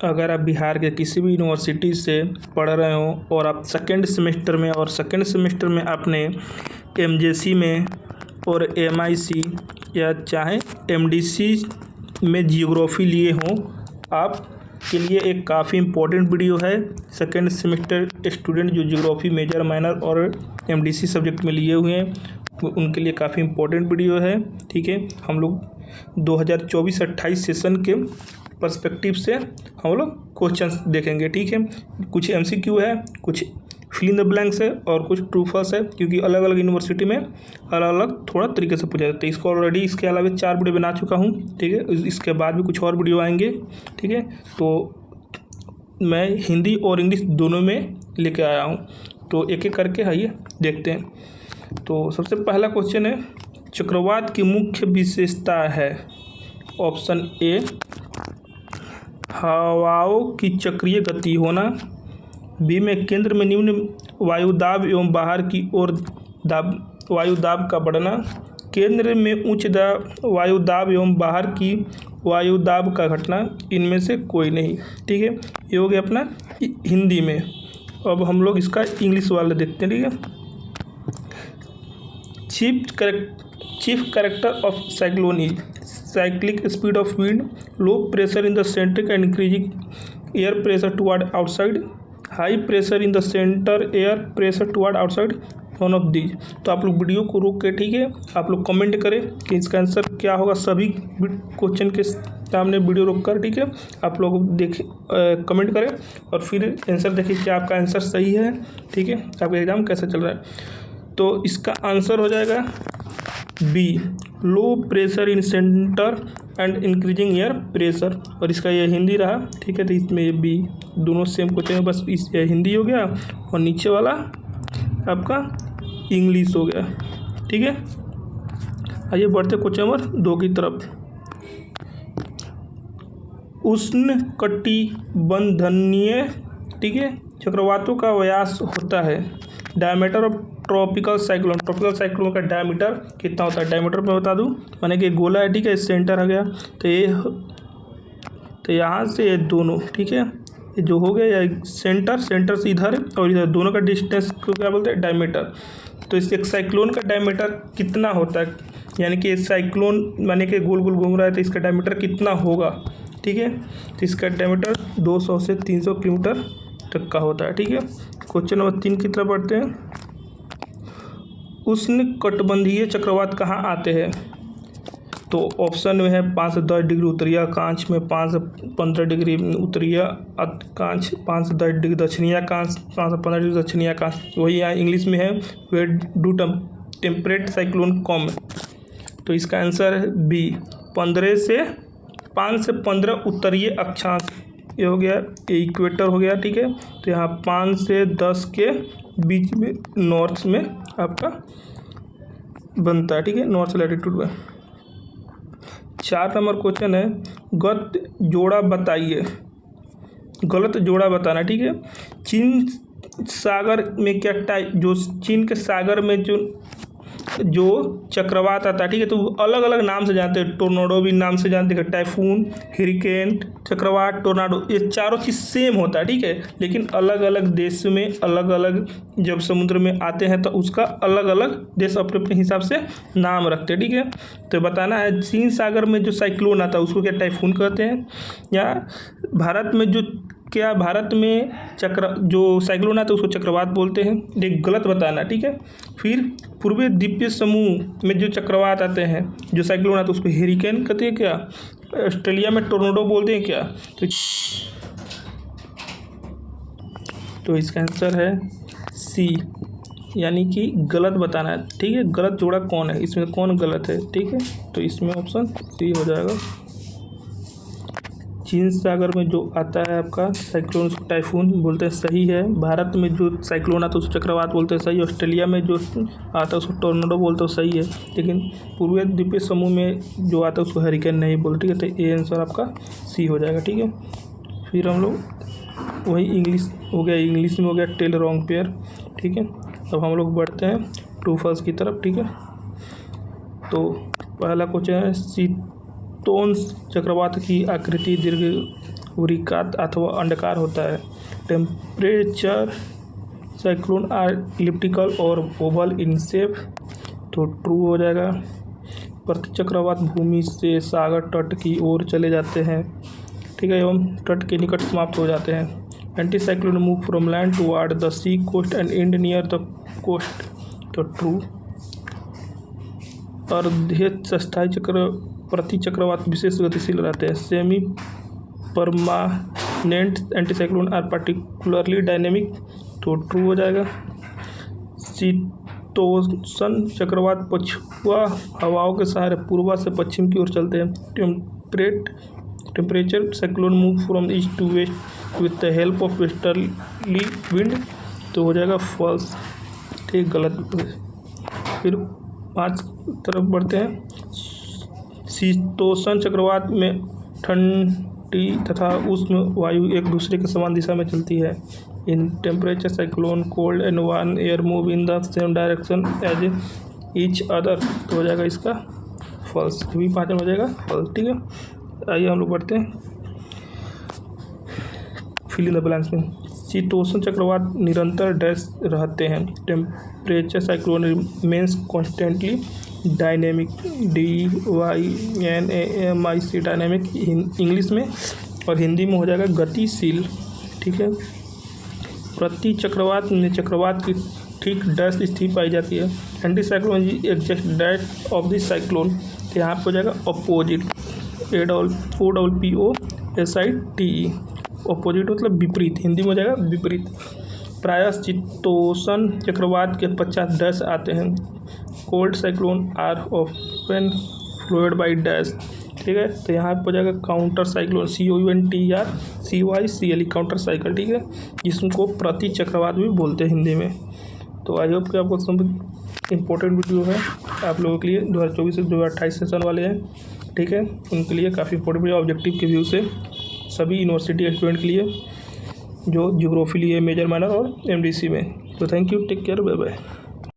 अगर आप बिहार के किसी भी यूनिवर्सिटी से पढ़ रहे हो और आप सेकेंड सेमेस्टर में आपने एमजेसी में और एमआईसी या चाहे एमडीसी में जियोग्राफी लिए हों, आप के लिए एक काफ़ी इम्पोर्टेंट वीडियो है। सेकेंड सेमेस्टर स्टूडेंट जो जियोग्राफी मेजर माइनर और एमडीसी सब्जेक्ट में लिए हुए हैं उनके लिए काफ़ी इम्पोर्टेंट वीडियो है। ठीक है, हम लोग 2024-28 सेशन के पर्सपेक्टिव से हम लोग क्वेश्चंस देखेंगे। ठीक है, कुछ एमसीक्यू है, कुछ फिल इन द ब्लैंक्स है और कुछ ट्रू फॉल्स है, क्योंकि अलग अलग यूनिवर्सिटी में अलग अलग थोड़ा तरीके से पूछा जाता है। इसको ऑलरेडी इसके अलावा 4 वीडियो बना चुका हूँ। ठीक है, इसके बाद भी कुछ और वीडियो आएंगे। ठीक है, तो मैं हिंदी और इंग्लिश दोनों में लेके आया हूँ, तो एक एक करके आइए देखते हैं। तो सबसे पहला क्वेश्चन है, चक्रवात की मुख्य विशेषता है। ऑप्शन ए, हवाओं की चक्रीय गति होना। बी में केंद्र में निम्न वायुदाब एवं बाहर की ओर वायुदाब का बढ़ना। केंद्र में उच्च वायुदाब एवं बाहर की वायुदाब का घटना। इनमें से कोई नहीं। ठीक है, ये हो गया अपना हिंदी में। अब हम लोग इसका इंग्लिश वाला देखते हैं। ठीक है, chief character of cyclone is cyclic speed of wind, low pressure in the centre and increasing air pressure toward outside, high pressure in the centre air pressure toward outside, one of these. तो आप लोग video को रोक के, ठीक है, आप लोग कमेंट करें कि इसका आंसर क्या होगा। सभी क्वेश्चन के सामने वीडियो रोक कर, ठीक है, आप लोग देखें, कमेंट करें और फिर आंसर देखिए कि आपका आंसर सही है। ठीक है, आपका एग्ज़ाम कैसा चल रहा है। तो इसका आंसर हो जाएगा B, low pressure in centre and increasing air pressure. और इसका ये हिंदी रहा। ठीक है, तो इसमें ये बी दोनों सेम क्वेश्चन है, बस इस हिंदी हो गया और नीचे वाला आपका इंग्लिश हो गया। ठीक है, आइए बढ़ते क्वेश्चन नंबर 2 की तरफ। उष्णकटिबंधीय, ठीक है, चक्रवातों का व्यास होता है। डायमीटर ऑफ ट्रॉपिकल साइक्लोन का डायमीटर कितना होता है। डायमीटर मैं बता दूं, माने कि गोला है, ठीक है, सेंटर आ गया, तो यहाँ से ये दोनों, ठीक है, ये जो हो गया या सेंटर से इधर और इधर दोनों का डिस्टेंस को क्या बोलते हैं, डायमीटर। तो इस एक साइक्लोन का डायमीटर कितना होता है, यानी कि साइक्लोन माने कि गोल गोल घूम रहा है, तो इसका डायमीटर कितना होगा। ठीक है, तो इसका डायमीटर 200 से 300 किलोमीटर तक का होता है। ठीक है, क्वेश्चन नंबर 3 की तरफ बढ़ते हैं। उष्णकटिबंधीय चक्रवात कहाँ आते हैं। तो ऑप्शन में है 5 से 10 डिग्री उत्तरीय अक्षांश में, 5 से 15 डिग्री उत्तरीय अक्षांश, 5 से 10 डिग्री दक्षिणीय अक्षांश, 5 से 15 डिग्री दक्षिणीय अक्षांश। वही यहाँ इंग्लिश में है, वे डू टेम्परेट साइक्लोन कॉम। तो इसका आंसर है बी, 5 से 15 उत्तरीय अक्षांश। ये हो गया, ये इक्वेटर हो गया। ठीक है, तो यहाँ 5 से 10 के बीच में नॉर्थ में आपका बनता है। ठीक है, नॉर्थ लैटिट्यूड में। 4 नंबर क्वेश्चन है, गलत जोड़ा बताइए। गलत जोड़ा बताना। ठीक है, चीन सागर में क्या टाइप, जो चीन के सागर में जो चक्रवात आता है, ठीक है, तो अलग अलग नाम से जानते हैं। टोर्नाडो भी नाम से जानते हैं, टाइफून, हरिकेन, चक्रवात, टोर्नाडो, ये चारों चीज़ सेम होता है। ठीक है, लेकिन अलग अलग देश में अलग अलग जब समुद्र में आते हैं तो उसका अलग अलग देश अपने अपने हिसाब से नाम रखते हैं। ठीक है, तो बताना है चीन सागर में जो साइक्लोन आता है उसको क्या टाइफून कहते हैं, या भारत में जो साइक्लोन आता है उसको चक्रवात बोलते हैं। ये गलत बताना। ठीक है, फिर पूर्वी द्वीपीय समूह में जो चक्रवात आते हैं, जो साइक्लोन आता है उसको हरिकेन कहते हैं क्या, ऑस्ट्रेलिया में टोर्नाडो बोलते हैं क्या। तो इसका आंसर है सी, यानी कि गलत बताना है। ठीक है, गलत जोड़ा कौन है, इसमें कौन गलत है। ठीक है, तो इसमें ऑप्शन सी हो जाएगा। चीन सागर में जो आता है आपका साइक्लोन उसको टाइफून बोलते हैं, सही है। भारत में जो साइक्लोन आता है उसको चक्रवात बोलते हैं, सही। ऑस्ट्रेलिया में जो आता है उसको टोर्नाडो बोलते हैं, सही है। लेकिन पूर्वी द्वीपीय समूह में जो आता है उसको हरिकेन नहीं बोलते। ठीक है, तो ये आंसर आपका सी हो जाएगा। ठीक है, फिर हम लोग वही इंग्लिश हो गया, इंग्लिश में हो गया टेल रॉन्ग पेयर। ठीक है, अब हम लोग बढ़ते हैं ट्रू फॉल्स की तरफ। ठीक है, तो पहला क्वेश्चन है, शीतोष्ण चक्रवात की आकृति वृक्कात अथवा अंडाकार होता है। टेम्परेचर साइक्लोन आर इलिप्टिकल और ओवल इन शेप, तो ट्रू हो जाएगा। प्रतिचक्रवात भूमि से सागर तट की ओर चले जाते हैं, ठीक है, एवं तट के निकट समाप्त हो जाते हैं। Anti cyclone move from land toward the sea coast and and near the coast, तो ट्रू। अर्धस्थायी प्रतिचक्रवात विशेष गतिशील रहते हैं। Semi permanent anticyclone are particularly dynamic, तो ट्रू हो जाएगा। शीतोष्ण चक्रवात पछुआ हवाओं के सहारे पूर्वा से पश्चिम की ओर चलते हैं। Temperature cyclone move from east to west with the help of westerly wind, तो हो जाएगा फॉल्स, ठीक, गलत। फिर 5 तरफ बढ़ते हैं। शीतोष्ण चक्रवात में ठंडी तथा उष्ण वायु एक दूसरे के समान दिशा में चलती है। In temperature cyclone cold and warm air move in the same direction as each other, तो हो जाएगा इसका फॉल्स, भी 5 हो जाएगा फॉल्स, ठीक है। आइए हम लोग बढ़ते हैं फिल इन द ब्लैंक्स में। शीतोष्ण चक्रवात निरंतर डैश रहते हैं। Temperature cyclone remains constantly dynamic, DYNAMIC dynamic English में, और हिंदी में हो जाएगा गतिशील, ठीक है। प्रति चक्रवात में चक्रवात की ठीक डैश स्थिति पाई जाती है। Anti cyclone exact date of this cyclone, तो यहाँ पर हो जाएगा अपोजिट, OPOSITE, अपोजिट मतलब विपरीत, हिंदी में हो जाएगा विपरीत। प्रायः शीतोष्ण चक्रवात के 50 डैश आते हैं। Cold cyclone are often flowed by dash, ठीक है, तो यहाँ पर हो जाएगा counter cyclone, COUNTRCYCLE, counter cycle, ठीक है, जिसको प्रति चक्रवात भी बोलते हैं हिंदी में। तो आई होप कि आपको समझ इम्पोर्टेंट वीडियो है आप लोगों के लिए, 2024 से 2028 सेशन वाले हैं, ठीक है, उनके लिए काफ़ी इंपॉर्टेंट वीडियो ऑब्जेक्टिव के व्यू से, सभी यूनिवर्सिटी स्टूडेंट के लिए जो ज्योग्राफी लिए मेजर माइनर और MDC में। तो thank you, take care, bye bye.